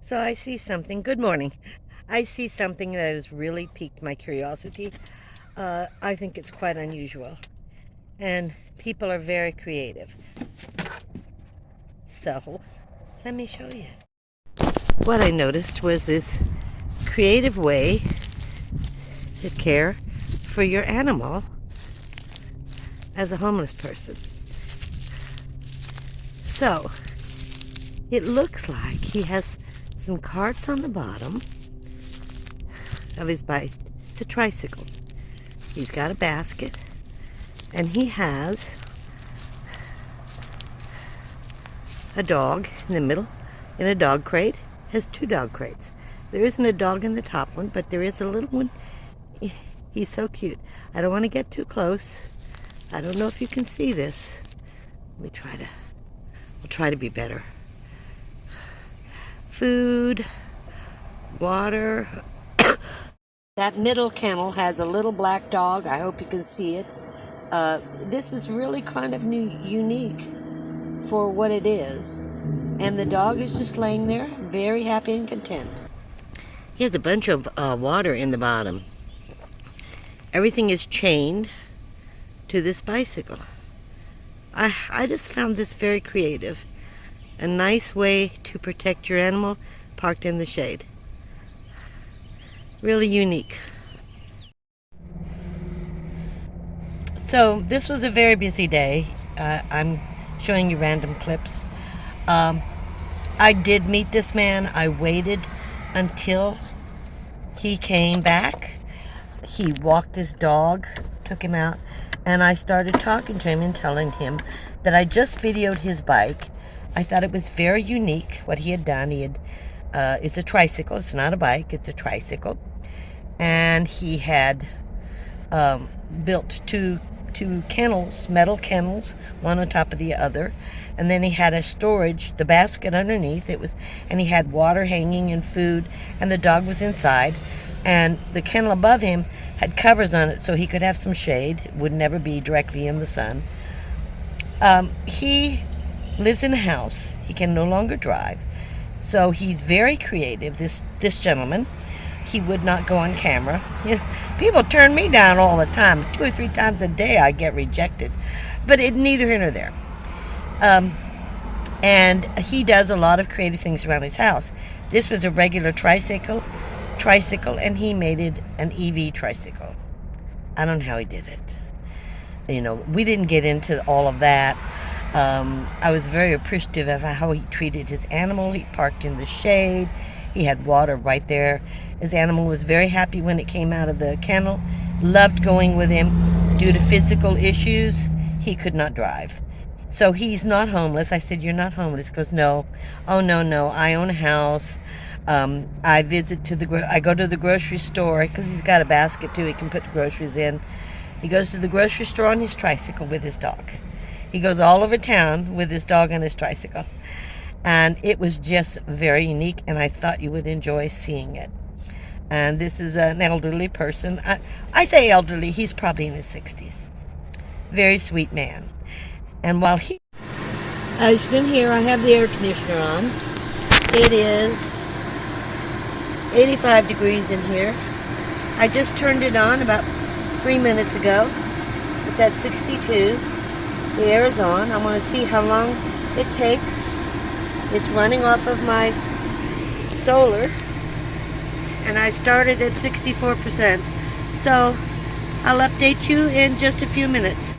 So I see something. Good morning. I see something that has really piqued my curiosity. I think it's quite unusual, and people are very creative. So let me show you. What I noticed was this creative way to care for your animal as a homeless person. So it looks like he has some carts on the bottom of his bike. It's a tricycle. He's got a basket, and he has a dog in the middle in a dog crate. Has two dog crates. There isn't a dog in the top one, but there is a little one. He's so cute. I don't want to get too close. I don't know if you can see this. We'll try to be better. Food, water. That middle kennel has a little black dog. I hope you can see it. This is really kind of unique for what it is. And the dog is just laying there, very happy and content. He has a bunch of water in the bottom. Everything is chained to this bicycle. I just found this very creative. A nice way to protect your animal parked in the shade. Really unique. So this was a very busy day. I'm showing you random clips. I did meet this man. I waited until he came back. He walked his dog, took him out, and I started talking to him and telling him that I just videoed his bike. I thought it was very unique what he had done. It's a tricycle. It's not a bike. It's a tricycle. And he had built two kennels, metal kennels, one on top of the other. And then he had a storage, the basket underneath. And he had water hanging and food, and the dog was inside. And the kennel above him had covers on it so he could have some shade. It would never be directly in the sun. He lives in a house. He can no longer drive. So he's very creative, this gentleman. He would not go on camera. You know, people turn me down all the time. 2 or 3 times a day I get rejected. But it's neither here nor there. And he does a lot of creative things around his house. This was a regular tricycle, and he made it an EV tricycle. I don't know how he did it. You know, we didn't get into all of that. I was very appreciative of how he treated his animal. He parked in the shade. He had water right there. His animal was very happy when it came out of the kennel. Loved going with him. Due to physical issues, he could not drive. So he's not homeless. I said, "You're not homeless." He goes, "No." "Oh, no. I own a house. I go to the grocery store," because he's got a basket too. He can put the groceries in. He goes to the grocery store on his tricycle with his dog. He goes all over town with his dog on his tricycle. And it was just very unique, and I thought you would enjoy seeing it. And this is an elderly person. I say elderly, he's probably in his 60s. Very sweet man. And while as you can hear, I have the air conditioner on. It is 85 degrees in here. I just turned it on about 3 minutes ago. It's at 62. The air is on. I want to see how long it takes. It's running off of my solar, and I started at 64%. So I'll update you in just a few minutes.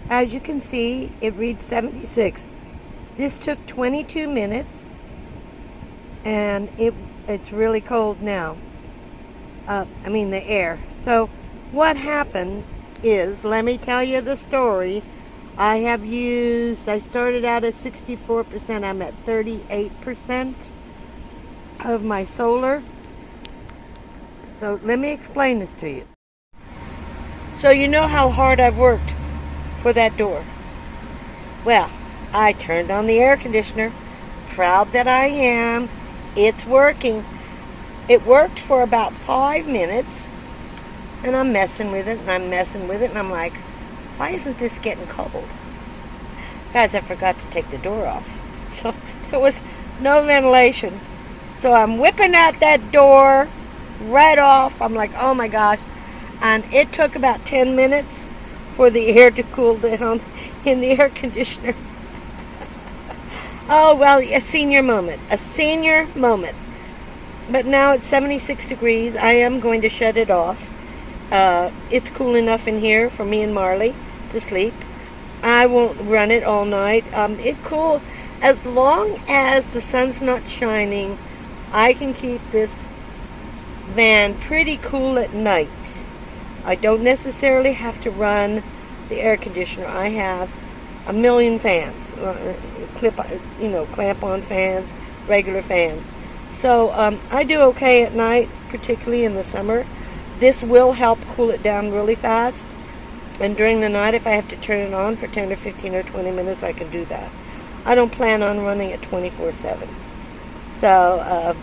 As you can see, it reads 76. This took 22 minutes, and it's really cold now. The air. So what happened is, let me tell you the story. I started out at 64%. I'm at 38% of my solar. So let me explain this to you. So you know how hard I've worked for that door. Well, I turned on the air conditioner. Proud that I am. It's working. It worked for about 5 minutes. And I'm messing with it, and I'm like, why isn't this getting cold? Guys, I forgot to take the door off. So there was no ventilation. So I'm whipping out that door right off. I'm like, oh my gosh. And it took about 10 minutes for the air to cool down in the air conditioner. Oh, well, a senior moment. A senior moment. But now it's 76 degrees. I am going to shut it off. It's cool enough in here for me and Marley to sleep. I won't run it all night. It's cool. As long as the sun's not shining, I can keep this van pretty cool at night. I don't necessarily have to run the air conditioner. I have a million fans, clamp-on fans, regular fans. So I do okay at night, particularly in the summer. This will help cool it down really fast. And during the night, if I have to turn it on for 10 or 15 or 20 minutes, I can do that. I don't plan on running it 24/7. So,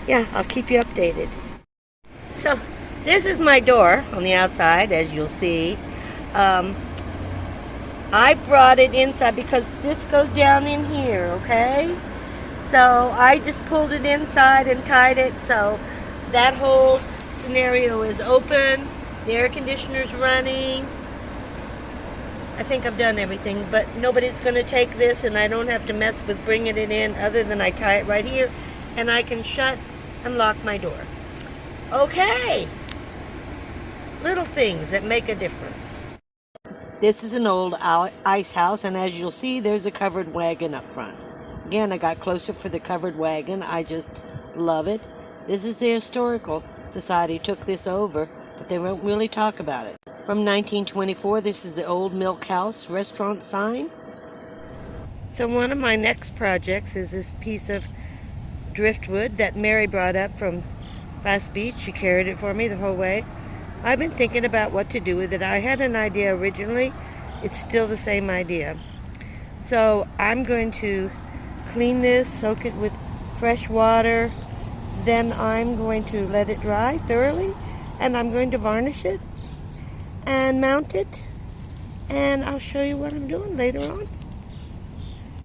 yeah, I'll keep you updated. So, this is my door on the outside, as you'll see. I brought it inside because this goes down in here, okay? So I just pulled it inside and tied it so that whole scenario is open. The air conditioner's running. I think I've done everything, but nobody's going to take this and I don't have to mess with bringing it in other than I tie it right here and I can shut and lock my door. Okay. Little things that make a difference. This is an old ice house, and as you'll see, there's a covered wagon up front. Again, I got closer for the covered wagon. I just love it. This is the Historical Society took this over, but they won't really talk about it. From 1924, this is the old Milk House restaurant sign. So one of my next projects is this piece of driftwood that Mary brought up from Fast Beach. She carried it for me the whole way. I've been thinking about what to do with it. I had an idea originally. It's still the same idea. So I'm going to clean this, soak it with fresh water. Then I'm going to let it dry thoroughly. And I'm going to varnish it and mount it. And I'll show you what I'm doing later on.